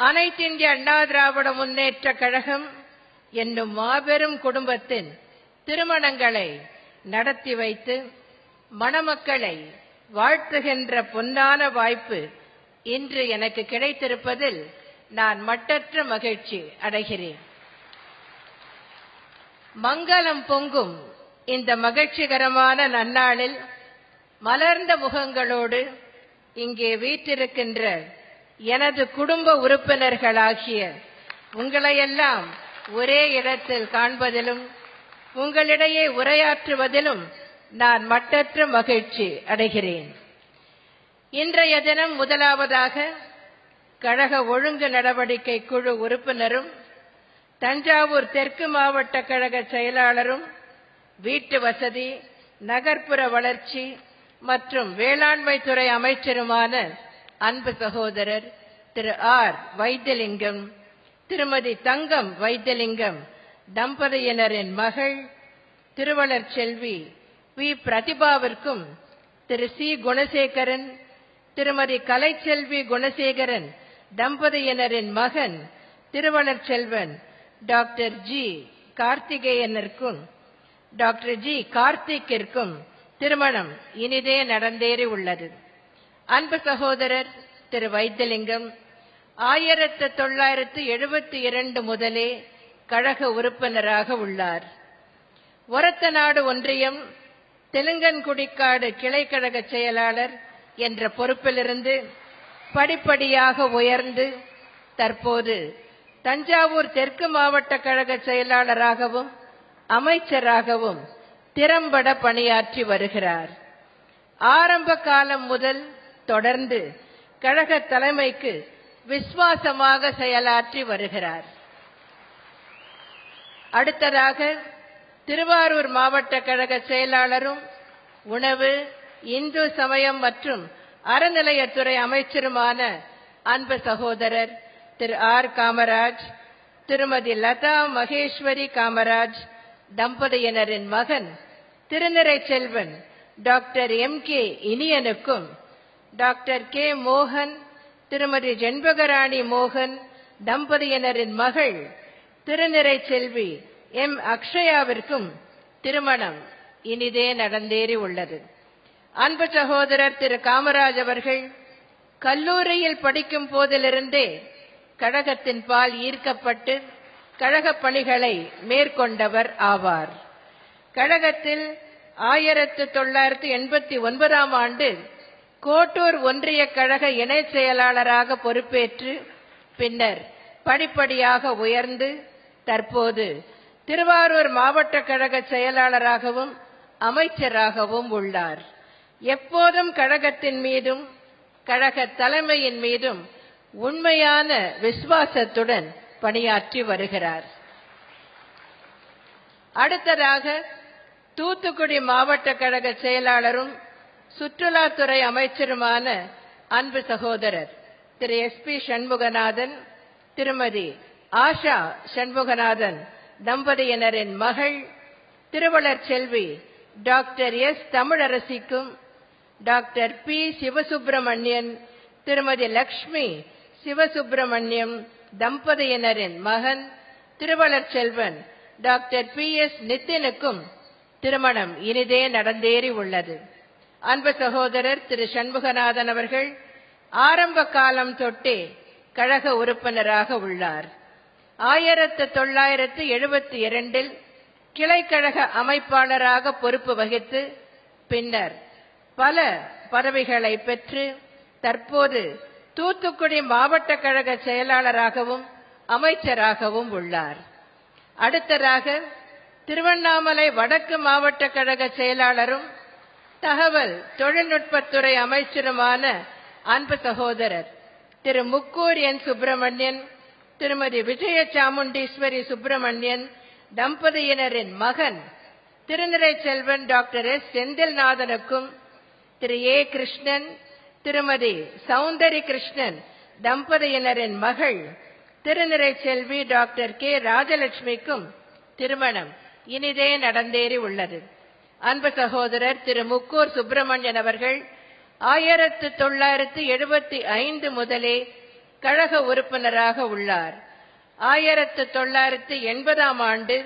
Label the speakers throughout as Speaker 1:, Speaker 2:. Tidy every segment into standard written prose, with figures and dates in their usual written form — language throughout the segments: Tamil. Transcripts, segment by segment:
Speaker 1: அனைத்து இந்திய அண்ணா திராவிட முன்னேற்ற கழகம் என்னும் மாபெரும் குடும்பத்தின் திருமணங்களை நடத்தி வைத்து மணமக்களை வாழ்த்துகின்ற பொன்னான வாய்ப்பு இன்று எனக்கு கிடைத்திருப்பதில் நான் மட்டற்ற மகிழ்ச்சி அடைகிறேன். மங்களம் பொங்கும் இந்த மகிழ்ச்சிகரமான நன்னாளில் மலர்ந்த முகங்களோடு இங்கே வீற்றிருக்கின்ற எனது குடும்ப உறுப்பினர்களாகிய உங்களையெல்லாம் ஒரே இடத்தில் காண்பதிலும் உங்களிடையே உரையாற்றுவதிலும் நான் மட்டற்ற மகிழ்ச்சி அடைகிறேன். இன்றைய தினம் முதலாவதாக கழக ஒழுங்கு நடவடிக்கை குழு உறுப்பினரும் தஞ்சாவூர் தெற்கு மாவட்ட கழக செயலாளரும் வீட்டு வசதி, நகர்ப்புற வளர்ச்சி மற்றும் வேளாண்மை துறை அமைச்சருமான அன்பு சகோதரர் திரு ஆர் வைத்தியலிங்கம், திருமதி தங்கம் வைத்தியலிங்கம் தம்பதியினரின் மகள் திருவளர் செல்வி வி பிரதிபாவிற்கும், திரு சி குணசேகரன், திருமதி கலைச்செல்வி குணசேகரன் தம்பதியினரின் மகன் திருவளர் செல்வன் டாக்டர் ஜி கார்த்திகேயனிற்கும் டாக்டர் ஜி கார்த்திக்கிற்கும் திருமணம் இனிதே நடந்தேறி உள்ளது. அன்பு சகோதரர் திரு வைத்தியலிங்கம் 1972 முதலே கழக உறுப்பினராக உள்ளார். ஒரத்தநாடு ஒன்றியம் தெலுங்கன்குடிக்காடு கிளைக்கழக செயலாளர் என்ற பொறுப்பிலிருந்து படிப்படியாக உயர்ந்து தற்போது தஞ்சாவூர் தெற்கு மாவட்ட கழக செயலாளராகவும் அமைச்சராகவும் திறம்பட பணியாற்றி வருகிறார். ஆரம்ப காலம் முதல் தொடர்ந்து கழக தலைமைக்கு விசுவாசமாக செயலாற்றி வருகிறார். அடுத்ததாக திருவாரூர் மாவட்ட கழக செயலாளரும் உணவு, இந்து சமயம் மற்றும் அறநிலையத்துறை அமைச்சருமான அன்பு சகோதரர் திரு ஆர் காமராஜ், திருமதி லதா மகேஸ்வரி காமராஜ் தம்பதியினரின் மகன் திருநிறை செல்வன் டாக்டர் எம் கே இனியனுக்கும், டாக்டர் கே மோகன், திருமதி ஜென்பகராணி மோகன் தம்பதியினரின் மகள் திருநிறை செல்வி எம் அக்ஷயாவிற்கும் திருமணம் இனிதே நடந்தேறி உள்ளது. அன்பு சகோதரர் திரு காமராஜ் அவர்கள் கல்லூரியில் படிக்கும் போதிலிருந்தே கழகத்தின் பால் ஈர்க்கப்பட்டு கழக பணிகளை மேற்கொண்டவர் ஆவார். கழகத்தில் 1989 ஆண்டு கோட்டூர் ஒன்றிய கழக இணை செயலாளராக பொறுப்பேற்று பின்னர் படிப்படியாக உயர்ந்து தற்போது திருவாரூர் மாவட்ட கழக செயலாளராகவும் அமைச்சராகவும் உள்ளார். எப்போதும் கழகத்தின் மீதும் கழக தலைமையின் மீதும் உண்மையான விசுவாசத்துடன் பணியாற்றி வருகிறார். அடுத்ததாக தூத்துக்குடி மாவட்ட கழக செயலாளரும் சுற்றுலாத்துறை அமைச்சருமான அன்பு சகோதரர் திரு எஸ் பி சண்முகநாதன், திருமதி ஆஷா சண்முகநாதன் தம்பதியினரின் மகள் திருவளர் செல்வி டாக்டர் எஸ் தமிழரசிக்கும், டாக்டர் பி சிவசுப்பிரமணியன், திருமதி லக்ஷ்மி சிவசுப்பிரமணியம் தம்பதியினரின் மகன் திருவளர் செல்வன் டாக்டர் பி எஸ் நித்தினுக்கும் திருமணம் இனிதே நடந்தேறி உள்ளது. அன்பு சகோதரர் திரு சண்முகநாதன் அவர்கள் ஆரம்ப காலம் தொட்டே கழக உறுப்பினராக உள்ளார். 1972 கிளைக்கழக அமைப்பாளராக பொறுப்பு வகித்து பின்னர் பல பதவிகளை பெற்று தற்போது தூத்துக்குடி மாவட்ட கழக செயலாளராகவும் அமைச்சராகவும் உள்ளார். அடுத்ததாக திருவண்ணாமலை வடக்கு மாவட்ட கழக செயலாளரும் தகவல் தொழில்நுட்பத்துறை அமைச்சருமான அன்பு சகோதரர் திரு முக்கூர் என் சுப்பிரமணியன், திருமதி விஜய சாமுண்டீஸ்வரி சுப்பிரமணியன் தம்பதியினரின் மகன் திருநிறை செல்வன் டாக்டர் எஸ் செந்தில்நாதனுக்கும், திரு ஏ கிருஷ்ணன், திருமதி சௌந்தரி கிருஷ்ணன் தம்பதியினரின் மகள் திருநிறை செல்வி டாக்டர் கே ராஜலட்சுமிக்கும் திருமணம் இனிதே நடந்தேறி உள்ளது. அன்பு சகோதரர் திரு முக்கூர் சுப்பிரமணியன் அவர்கள் 1975 முதலே கழக உறுப்பினராக உள்ளார். 1980ஆம் ஆண்டு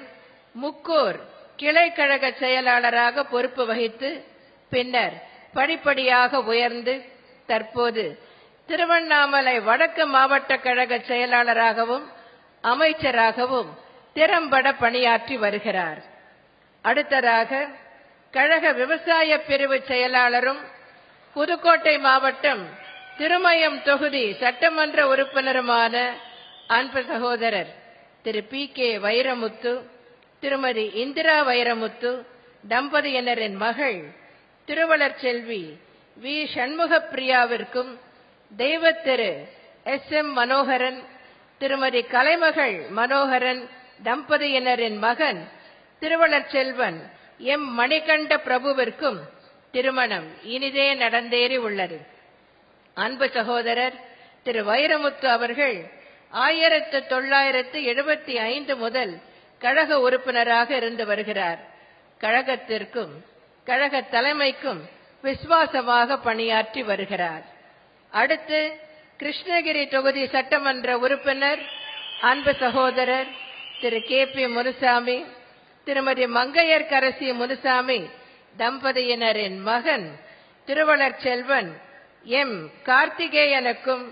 Speaker 1: முக்கூர் கிளை கழக செயலாளராக பொறுப்பு வகித்து பின்னர் படிப்படியாக உயர்ந்து தற்போது திருவண்ணாமலை வடக்கு மாவட்ட கழக செயலாளராகவும் அமைச்சராகவும் திறம்பட பணியாற்றி வருகிறார். அடுத்ததாக கழக விவசாய பிரிவு செயலாளரும் புதுக்கோட்டை மாவட்டம் திருமயம் தொகுதி சட்டமன்ற உறுப்பினருமான அன்பு சகோதரர் திரு PK வைரமுத்து, திருமதி இந்திரா வைரமுத்து தம்பதியினரின் மகள் திருவளர் செல்வி வி சண்முகப்பிரியாவிற்கும், தெய்வத்திரு SM மனோகரன், திருமதி கலைமகள் மனோகரன் தம்பதியினரின் மகன் திருவளர் செல்வன் M மணிகண்ட பிரபுவிற்கும் திருமணம் இனிதே நடந்தேறி உள்ளது. அன்பு சகோதரர் திரு வைரமுத்து அவர்கள் 1975 முதல் கழக உறுப்பினராக இருந்து வருகிறார். கழகத்திற்கும் கழக தலைமைக்கும் விசுவாசமாக பணியாற்றி வருகிறார். அடுத்து கிருஷ்ணகிரி தொகுதி சட்டமன்ற உறுப்பினர் அன்பு சகோதரர் திரு KP முனுசாமி, திருமதி மங்கையர்கரசி முனுசாமி தம்பதியினரின் மகன் திருவளர் செல்வன் M கார்த்திகேயனுக்கும்,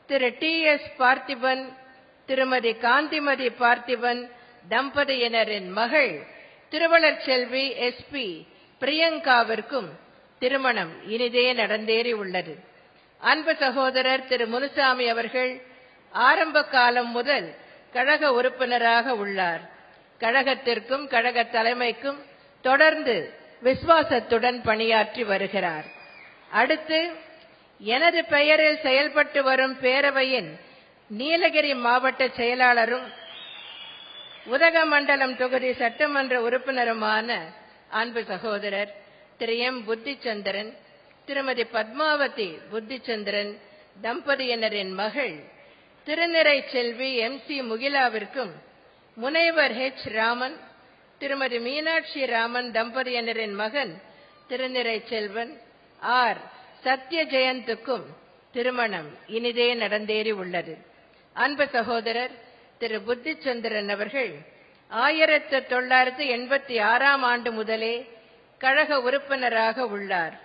Speaker 1: திரு TS பார்த்திபன், திருமதி காந்திமதி பார்த்திபன் தம்பதியினரின் மகள் திருவளர் செல்வி SP பிரியங்காவிற்கும் திருமணம் இனிதே நடந்தேறி உள்ளது. அன்பு சகோதரர் திரு முனுசாமி அவர்கள் ஆரம்ப காலம் முதல் கழக உறுப்பினராக உள்ளார். கழகத்திற்கும் கழக தலைமைக்கும் தொடர்ந்து விசுவாசத்துடன் பணியாற்றி வருகிறார். அடுத்து எனது பெயரில் செயல்பட்டு வரும் பேரவையின் நீலகிரி மாவட்ட செயலாளரும் உதகமண்டலம் தொகுதி சட்டமன்ற உறுப்பினருமான அன்பு சகோதரர் திரு M புத்திச்சந்திரன், திருமதி பத்மாவதி புத்திச்சந்திரன் தம்பதியினரின் மகள் திருநிறை செல்வி MC முகிலாவிற்கும், முனைவர் H ராமன், திருமதி மீனாட்சி ராமன் தம்பதியினரின் மகன் திருநிறை செல்வன் R சத்ய ஜெயந்துக்கும் திருமணம் இனிதே நடந்தேறி உள்ளது. அன்பு சகோதரர் திரு புத்திச்சந்திரன் அவர்கள் 1986ஆம் ஆண்டு முதலே கழக உறுப்பினராக உள்ளார்.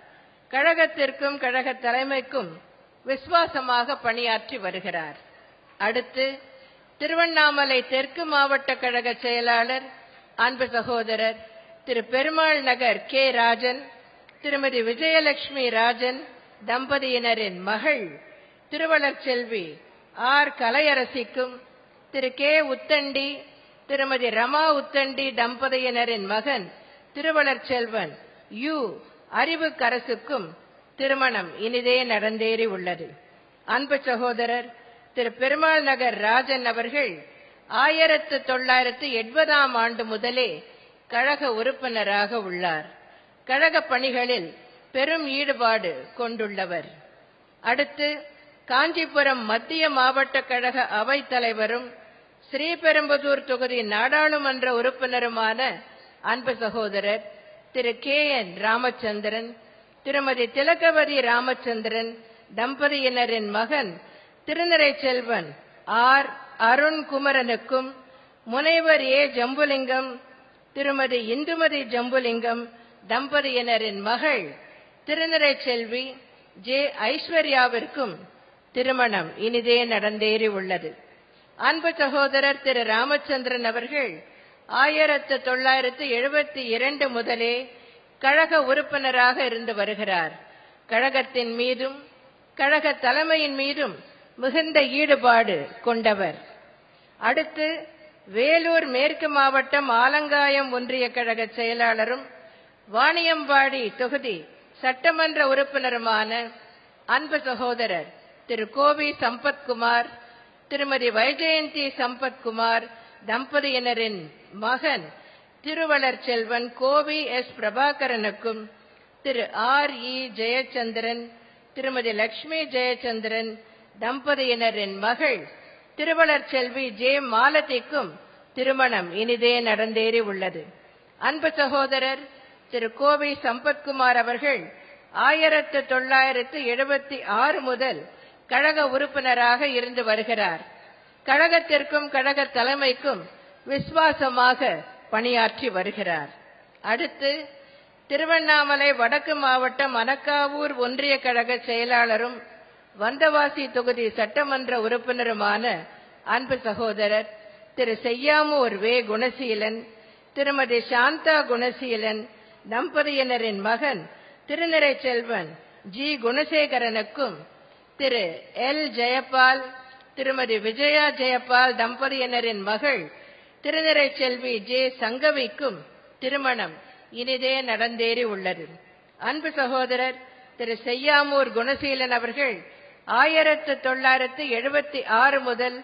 Speaker 1: கழகத்திற்கும் கழக தலைமைக்கும் விசுவாசமாக பணியாற்றி வருகிறார். அடுத்து திருவண்ணாமலை தெற்கு மாவட்ட கழக செயலாளர் அன்பு சகோதரர் திரு பெருமாள் நகர் K ராஜன், திருமதி விஜயலட்சுமி ராஜன் தம்பதியினரின் மகள் திருவளர் செல்வி R கலையரசிக்கும், திரு K உத்தண்டி, திருமதி ரமா உத்தண்டி தம்பதியினரின் மகன் திருவளர் செல்வன் U அறிவுக்கரசுக்கும் திருமணம் இனிதே நடந்தேறி உள்ளது. அன்பு சகோதரர் திரு பெருமாள் நகர் ராஜன் அவர்கள் 1980ஆம் ஆண்டு முதலே கழக உறுப்பினராக உள்ளார். கழக பணிகளில் பெரும் ஈடுபாடு கொண்டுள்ளவர். அடுத்து காஞ்சிபுரம் மத்திய மாவட்ட கழக அவைத் தலைவரும் ஸ்ரீபெரும்புதூர் தொகுதி நாடாளுமன்ற உறுப்பினருமான அன்பு சகோதரர் திரு KN ராமச்சந்திரன், திருமதி திலகவதி ராமச்சந்திரன் தம்பதியினரின் மகன் திருநிறை செல்வன் R அருண்குமரனுக்கும், முனைவர் A ஜம்புலிங்கம், திருமதி இந்துமதி ஜம்புலிங்கம் தம்பதியினரின் மகள் திருநிறை செல்வி J ஐஸ்வர்யாவிற்கும் திருமணம் இனிதே நடந்தேறி உள்ளது. அன்பு சகோதரர் திரு ராமச்சந்திரன் அவர்கள் 1972 முதலே கழக உறுப்பினராக இருந்து வருகிறார். கழகத்தின் மீதும் கழக தலைமையின் மீதும் மிகுந்த ஈடுபாடு கொண்டவர். அடுத்து வேலூர் மேற்கு மாவட்டம் ஆலங்காயம் ஒன்றிய கழக செயலாளரும் வாணியம்பாடி தொகுதி சட்டமன்ற உறுப்பினருமான அன்பு சகோதரர் திரு கோவி சம்பத்குமார், திருமதி வைஜெயந்தி சம்பத்குமார் தம்பதியினரின் மகன் திருவளர் செல்வன் கோவி S பிரபாகரனுக்கும், திரு RE ஜெயச்சந்திரன், திருமதி லட்சுமி ஜெயச்சந்திரன் தம்பதியினரின் மகள் திருவளர் செல்வி J மாலதிக்கும் திருமணம் இனிதே நடந்தேறி உள்ளது. அன்பு சகோதரர் திரு கோவி சம்பத்குமார் அவர்கள் 1976 முதல் கழக உறுப்பினராக இருந்து வருகிறார். கழகத்திற்கும் கழக தலைமைக்கும் விசுவாசமாக பணியாற்றி வருகிறார். அடுத்து திருவண்ணாமலை வடக்கு மாவட்டம் மணக்காவூர் ஒன்றிய கழக செயலாளரும் வந்தவாசி தொகுதி சட்டமன்ற உறுப்பினருமான அன்பு சகோதரர் திரு செய்யாமூர் வே குணசீலன், திருமதி சாந்தா குணசீலன் தம்பதியினரின் மகன் திருநிறை செல்வன் ஜி குணசேகரனுக்கும், திரு எல் ஜெயபால் திருமதி விஜயா ஜெயபால் தம்பதியினரின் மகள் திருநிறை செல்வி ஜே சங்கவிக்கும் திருமணம் இனிதே நடந்தேறி உள்ளது. அன்பு சகோதரர் திரு செய்யாமூர் குணசீலன் அவர்கள் 1976 முதல்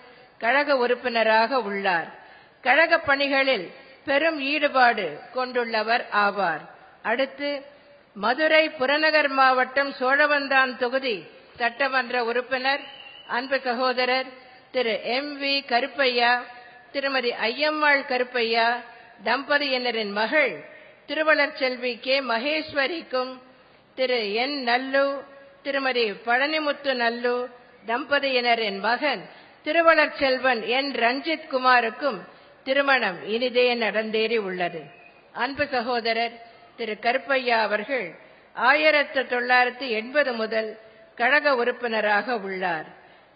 Speaker 1: கழக உறுப்பினராக உள்ளார். கழக பணிகளில் பெரும் ஈடுபாடு கொண்டுள்ளவர் ஆவார். அடுத்து மதுரை புறநகர் மாவட்டம் சோழவந்தான் தொகுதி சட்டமன்ற உறுப்பினர் அன்பு சகோதரர் திரு MV கருப்பையா, திருமதி ஐயம்மாள் கருப்பையா தம்பதியினரின் மகள் திருவளர் செல்வி கே மகேஸ்வரிக்கும், திரு என் நல்லு திருமதி பழனிமுத்து நல்லு தம்பதியினரின் மகன் திருவளர் செல்வன் என் ரஞ்சித் குமாருக்கும் திருமணம் இனிதே நடந்தேறி உள்ளது. அன்பு சகோதரர் திரு கருப்பையா அவர்கள் 1980 முதல் கழக உறுப்பினராக உள்ளார்.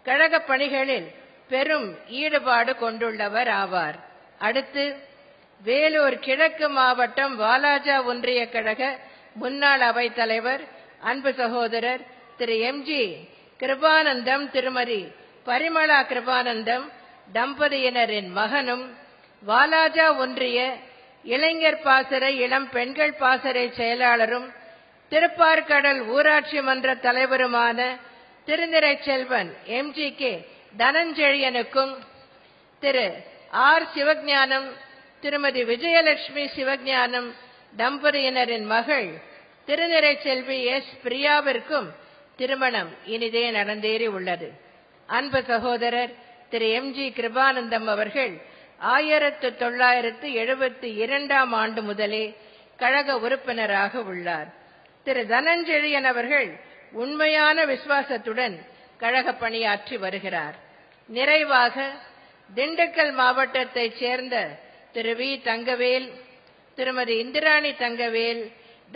Speaker 1: கழக பணிகளில் பெரும் ஈடுபாடு கொண்டுள்ளவர் ஆவார். அடுத்து வேலூர் கிழக்கு மாவட்டம் வாலாஜா ஒன்றிய கழக முன்னாள் அவைத் தலைவர் அன்பு சகோதரர் திரு MG கிருபானந்தம் திருமதி பரிமளா கிருபானந்தம் தம்பதியினரின் மகனும், வாலாஜா ஒன்றிய இளைஞர் பாசறை இளம் பெண்கள் பாசறை செயலாளரும் திருப்பார்கடல் ஊராட்சி மன்ற தலைவருமான திருநிறை செல்வன் MGK தனஞ்செழியனுக்கும், திரு R சிவஞானம் திருமதி விஜயலட்சுமி சிவஞானம் தம்பதியினரின் மகள் திருநிறை செல்வி S பிரியாவிற்கும் திருமணம் இனிதே நடந்தேறி உள்ளது. அன்பு சகோதரர் திரு MG கிருபானந்தம் அவர்கள் 1972 ஆண்டு முதலே கழக உறுப்பினராக உள்ளார். திரு தனஞ்செழியன் அவர்கள் உண்மையான விசுவாசத்துடன் கழக பணியாற்றி வருகிறார். நிறைவாக திண்டுக்கல் மாவட்டத்தைச் சேர்ந்த திரு வி தங்கவேல் திருமதி இந்திராணி தங்கவேல்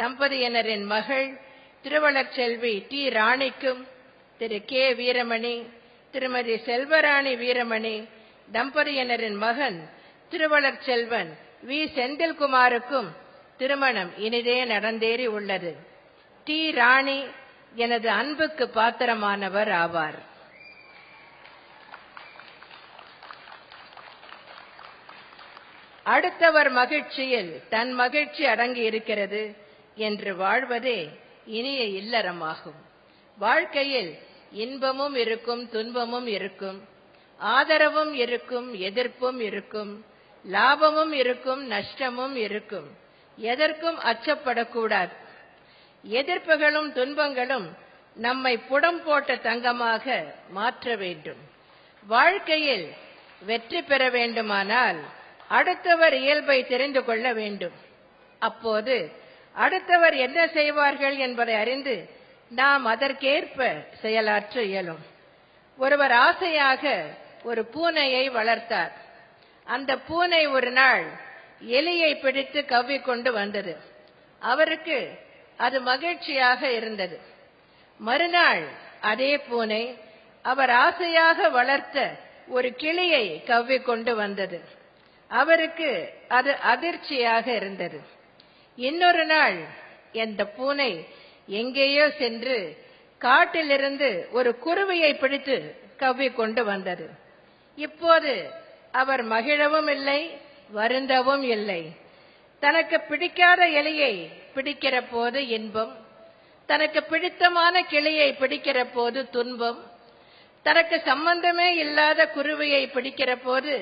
Speaker 1: தம்பதியினரின் மகள் திருவளர் செல்வி டி ராணிக்கும், திரு கே வீரமணி திருமதி செல்வராணி வீரமணி தம்பதியினரின் மகன் திருவளர் செல்வன் வி செந்தில்குமாருக்கும் திருமணம் இனிதே நடந்தேறி உள்ளது. டி ராணி எனது அன்புக்கு பாத்திரமானவர் ஆவார். அடுத்தவர் மகிழ்ச்சியில் தன் மகிழ்ச்சி அடங்கி இருக்கிறது என்று வாழ்வதே இனிய இல்லறமாகும். வாழ்க்கையில் இன்பமும் இருக்கும், துன்பமும் இருக்கும், ஆதரவும் இருக்கும், எதிர்ப்பும் இருக்கும், லாபமும் இருக்கும், நஷ்டமும் இருக்கும். எதற்கும் அச்சப்படக்கூடாது. எதிர்ப்புகளும் துன்பங்களும் நம்மை புடம் போட்ட தங்கமாக மாற்ற வேண்டும். வாழ்க்கையில் வெற்றி பெற வேண்டுமானால் அடுத்தவர் இயல்பை தெரிந்து கொள்ள வேண்டும். அப்போது அடுத்தவர் என்ன செய்வார்கள் என்பதை அறிந்து நாம் அதற்கேற்ப செயலாற்ற இயலும். ஒருவர் ஆசையாக ஒரு பூனையை வளர்த்தார். அந்த பூனை ஒரு நாள் எலியை பிடித்து கவ்விக்கொண்டு வந்தது. அவருக்கு அது மகிழ்ச்சியாக இருந்தது. மறுநாள் அதே பூனை அவர் ஆசையாக வளர்த்த ஒரு கிளியை கவ்விக்கொண்டு வந்தது. அவருக்கு அது அதிர்ச்சியாக இருந்தது. இன்னொரு நாள் இந்த பூனை எங்கேயோ சென்று காட்டிலிருந்து ஒரு குருவியை பிடித்து கவ்விக்கொண்டு வந்தது. இப்போது அவர் மகிழவும் இல்லை, வருந்தவும் இல்லை. தனக்கு பிடிக்காத எலியை பிடிக்கிற போது இன்பம், தனக்கு பிடித்தமான கிளியை பிடிக்கிற போது துன்பம், தனக்கு சம்பந்தமே இல்லாத குருவியை பிடிக்கிற போது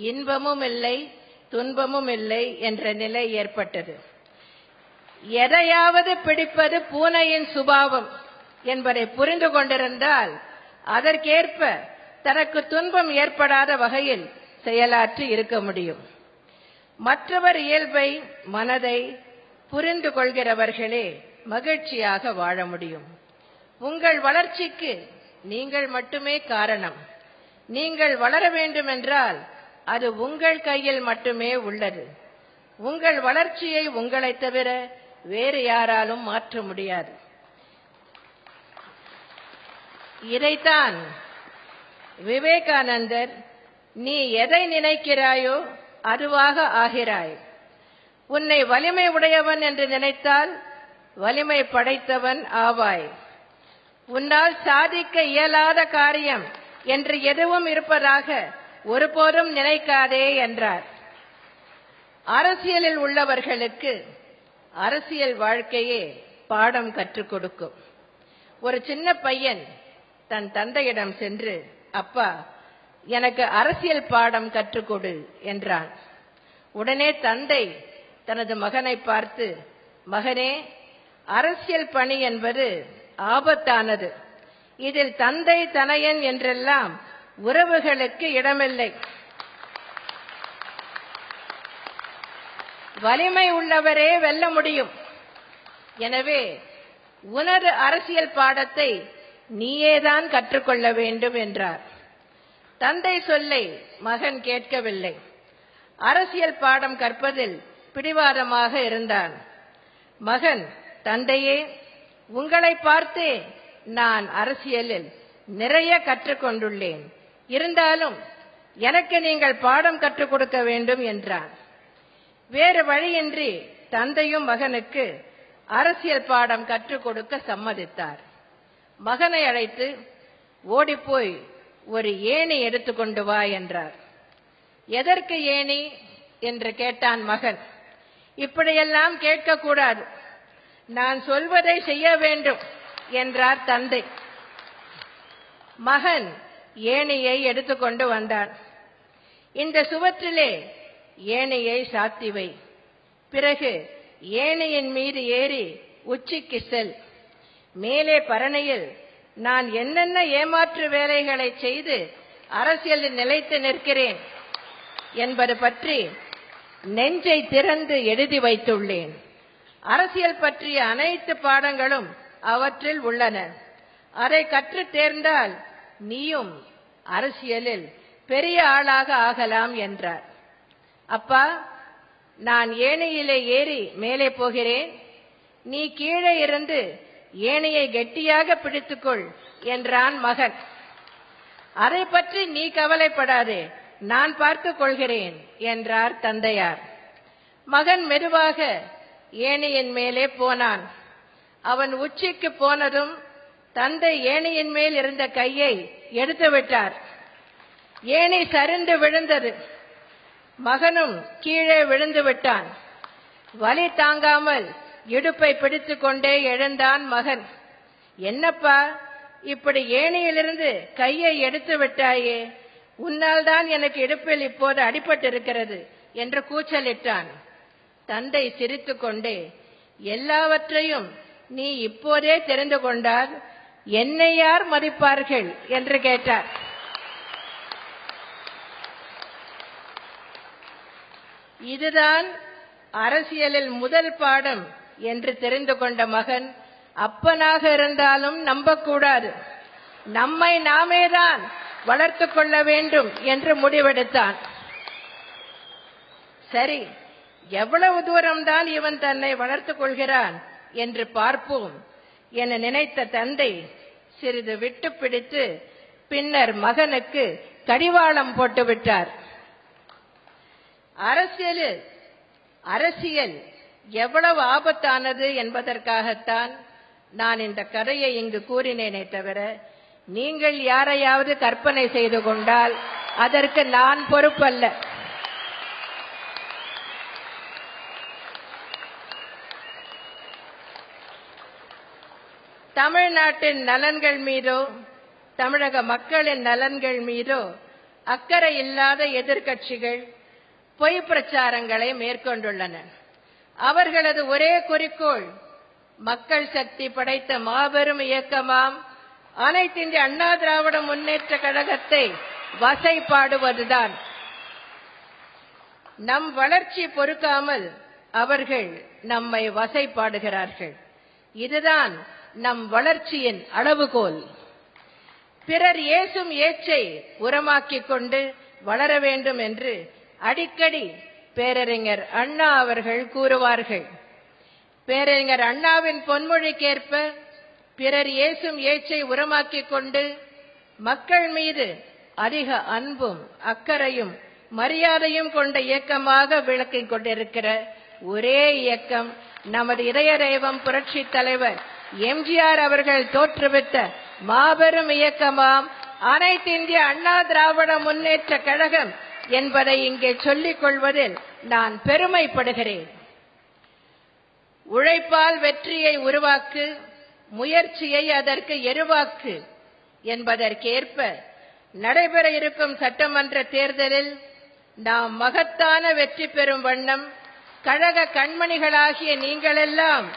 Speaker 1: இன்பமும் இல்லை, துன்பமும் இல்லை என்ற நிலை ஏற்பட்டது. எதையாவது பிடிப்பது பூனையின் சுபாவம் என்பதை புரிந்து கொண்டிருந்தால் அதற்கேற்ப தனக்கு துன்பம் ஏற்படாத வகையில் செயலாற்றி இருக்க முடியும். மற்றவர் இயல்பை, மனதை புரிந்து கொள்கிறவர்களே மகிழ்ச்சியாக வாழ முடியும். உங்கள் வளர்ச்சிக்கு நீங்கள் மட்டுமே காரணம். நீங்கள் வளர வேண்டுமென்றால் அது உங்கள் கையில் மட்டுமே உள்ளது. உங்கள் வளர்ச்சியை உங்களைத் தவிர வேறு யாராலும் மாற்ற முடியாது. இதைத்தான் விவேகானந்தர், நீ எதை நினைக்கிறாயோ அதுவாக ஆகிறாய். உன்னை வலிமை உடையவன் என்று நினைத்தால் வலிமை படைத்தவன் ஆவாய். உன்னால் சாதிக்க இயலாத காரியம் என்று எதுவும் இருப்பதாக ஒருபோதும் நினைக்காதே என்றார். அரசியலில் உள்ளவர்களுக்கு அரசியல் வாழ்க்கையே பாடம் கற்றுக் கொடுக்கும். ஒரு சின்ன பையன் தன் தந்தையிடம் சென்று, அப்பா, எனக்கு அரசியல் பாடம் கற்றுக்கொடு என்றான். உடனே தந்தை தனது மகனை பார்த்து, மகனே, அரசியல் பணி என்பது ஆபத்தானது. இதில் தந்தை தனையன் என்றெல்லாம் உறவுகளுக்கு இடமில்லை. வலிமை உள்ளவரே வெல்ல முடியும். எனவே உனது அரசியல் பாடத்தை நீயேதான் கற்றுக்கொள்ள வேண்டும் என்றார். தந்தை சொல்லை மகன் கேட்கவில்லை. அரசியல் பாடம் கற்பதில் பிடிவாதமாக இருந்தான். மகன், தந்தையே, உங்களை பார்த்தே நான் அரசியலில் நிறைய கற்றுக்கொண்டுள்ளேன். இருந்தாலும் எனக்கு நீங்கள் பாடம் கற்றுக் கொடுக்க வேண்டும் என்றான். வேறு வழியின்றி தந்தையும் மகனுக்கு அரசியல் பாடம் கற்றுக் கொடுக்க சம்மதித்தார். மகனை அழைத்து, ஓடிப்போய் ஒரு ஏணி எடுத்துக்கொண்டு வா என்றார். எதற்கு ஏணி என்று கேட்டான் மகன். இப்படியெல்லாம் கேட்கக்கூடாது, நான் சொல்வதை செய்ய வேண்டும் என்றார் தந்தை. மகன் ஏணியை எடுத்துக்கொண்டு வந்தான். இந்த சுவற்றிலே ஏணியை சாத்தி வை. பிறகு ஏணியின் மீது ஏறி உச்சிக்கு செல். மேலே பரணையில் நான் என்னென்ன ஏமாற்று வேலைகளை செய்து அரசியலில் நிலைத்து நிற்கிறேன் என்பது பற்றி நெஞ்சை திறந்து எழுதி வைத்துள்ளேன். அரசியல் பற்றிய அனைத்து பாடங்களும் அவற்றில் உள்ளன. அதை கற்று தேர்ந்தால் நீயும் அரசியலில் பெரிய ஆளாக ஆகலாம் என்றார். அப்பா, நான் ஏணியிலே ஏறி மேலே போகிறேன். நீ கீழே இருந்து ஏணியை கெட்டியாக பிடித்துக்கொள் என்றான் மகன். அதை பற்றி நீ கவலைப்படாதே, நான் பார்த்துக் கொள்கிறேன் என்றார் தந்தையார். மகன் மெதுவாக ஏணியின் மேலே போனான். அவன் உச்சிக்கு போனதும் தந்தை ஏணியின் மேல் இருந்த கையை எடுத்துவிட்டார். ஏணி சரிந்து விழுந்தது. மகனும் கீழே விழுந்து விட்டான். வலி தாங்காமல் இடுப்பை பிடித்துக் கொண்டே எழுந்தான் மகன். என்னப்பா, இப்படி ஏணியிலிருந்து கையை எடுத்து விட்டாயே, உன்னால் தான் எனக்கு இடுப்பில் இப்போது அடிபட்டிருக்கிறது என்று கூச்சலிட்டான். தந்தை சிரித்துக் கொண்டே, எல்லாவற்றையும் நீ இப்போதே தெரிந்து கொண்டால் என்னை யார் மதிப்பார்கள் என்று கேட்டார். இதுதான் அரசியலில் முதல் பாடம் என்று தெரிந்து கொண்ட மகன், அப்பனாக இருந்தாலும் நம்பக்கூடாது, நம்மை நாமேதான் வளர்த்துக் கொள்ள வேண்டும் என்று முடிவெடுத்தான். சரி, எவ்வளவு தூரம்தான் இவன் தன்னை வளர்த்துக் கொள்கிறான் என்று பார்ப்போம் என நினைத்த தந்தை சிறிது விட்டு பிடித்து பின்னர் மகனுக்கு கடிவாளம் போட்டுவிட்டார். அரசியல் எவ்வளவு ஆபத்தானது என்பதற்காகத்தான் நான் இந்த கதையை இங்கு கூறினேனே தவிர, நீங்கள் யாரையாவது கற்பனை செய்து கொண்டால் அதற்கு நான் பொறுப்பல்ல. தமிழ்நாட்டின் நலன்கள் மீதோ தமிழக மக்களின் நலன்கள் மீதோ அக்கறை இல்லாத எதிர்க்கட்சிகள் பொய் பிரச்சாரங்களை மேற்கொண்டுள்ளன. அவர்களது ஒரே குறிக்கோள் மக்கள் சக்தி படைத்த மாபெரும் இயக்கமாம் அனைத்து இந்திய அண்ணா திராவிட முன்னேற்ற கழகத்தை வசைபாடுவதுதான். நம் வளர்ச்சி பொறுக்காமல் அவர்கள் நம்மை வசைபாடுகிறார்கள். இதுதான் நம் வளர்ச்சியின் அளவுகோல். பிறர் ஏசும் ஏச்சை உரமாக்கிக் கொண்டு வளர வேண்டும் என்று அடிக்கடி பேரறிஞர் அண்ணா அவர்கள் கூறுவார்கள். பேரறிஞர் அண்ணாவின் பொன்மொழிக்கேற்ப பிறர் ஏசும் ஏச்சை உரமாக்கிக் கொண்டு மக்கள் மீது அதிக அன்பும் அக்கறையும் மரியாதையும் கொண்ட இயக்கமாக விளக்கிக் கொண்டிருக்கிற ஒரே இயக்கம் நமது இதய தெய்வம் புரட்சி தலைவர் எம்ஜிஆர் அவர்கள் தோற்றுவித்த மாபெரும் இயக்கமாம் அனைத்து இந்திய அண்ணா திராவிட முன்னேற்ற கழகம் என்பதை இங்கே சொல்லிக் கொள்வதில் நான் பெருமைப்படுகிறேன். உழைப்பால் வெற்றியை உருவாக்கு, முயற்சியை அதற்கு எருவாக்கு என்பதற்கேற்ப நடைபெற இருக்கும் சட்டமன்ற தேர்தலில் நாம் மகத்தான வெற்றி பெறும் வண்ணம் கழக கண்மணிகளாகிய நீங்களெல்லாம்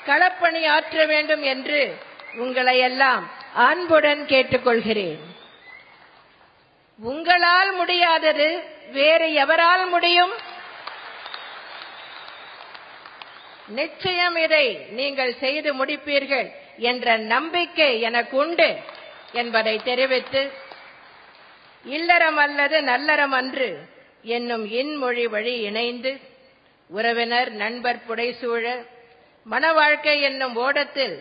Speaker 1: களப்பணி ஆற்ற வேண்டும் என்று உங்களை எல்லாம் அன்புடன் கேட்டுக்கொள்கிறேன். உங்களால் முடியாதது வேறு எவரால் முடியும்? நிச்சயம் இதை நீங்கள் செய்து முடிப்பீர்கள் என்ற நம்பிக்கை எனக்கு உண்டு என்பதை தெரிவித்து, இல்லறம் அல்லது நல்லறம் அன்று என்னும் இன்மொழி வழி இணைந்து உறவினர் நண்பர் புடைசூழ மன வாழ்க்கை என்னும் ஓடத்தில்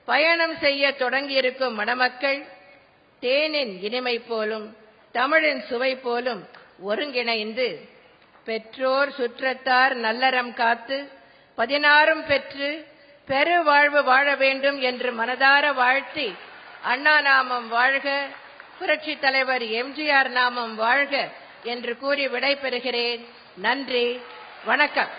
Speaker 1: பயணம் செய்ய தொடங்கியிருக்கும் மணமக்கள் தேனின் இனிமை போலும் தமிழின் சுவை போலும் ஒருங்கிணைந்து பெற்றோர் சுற்றத்தார் நல்லறம் காத்து 16 பெற்று பெரு வாழ்வு வாழ வேண்டும் என்று மனதார வாழ்த்தி, அண்ணா நாமம் வாழ்க, புரட்சி தலைவர் எம்ஜிஆர் நாமம் வாழ்க என்று கூறி விடைபெறுகிறேன். நன்றி, வணக்கம்.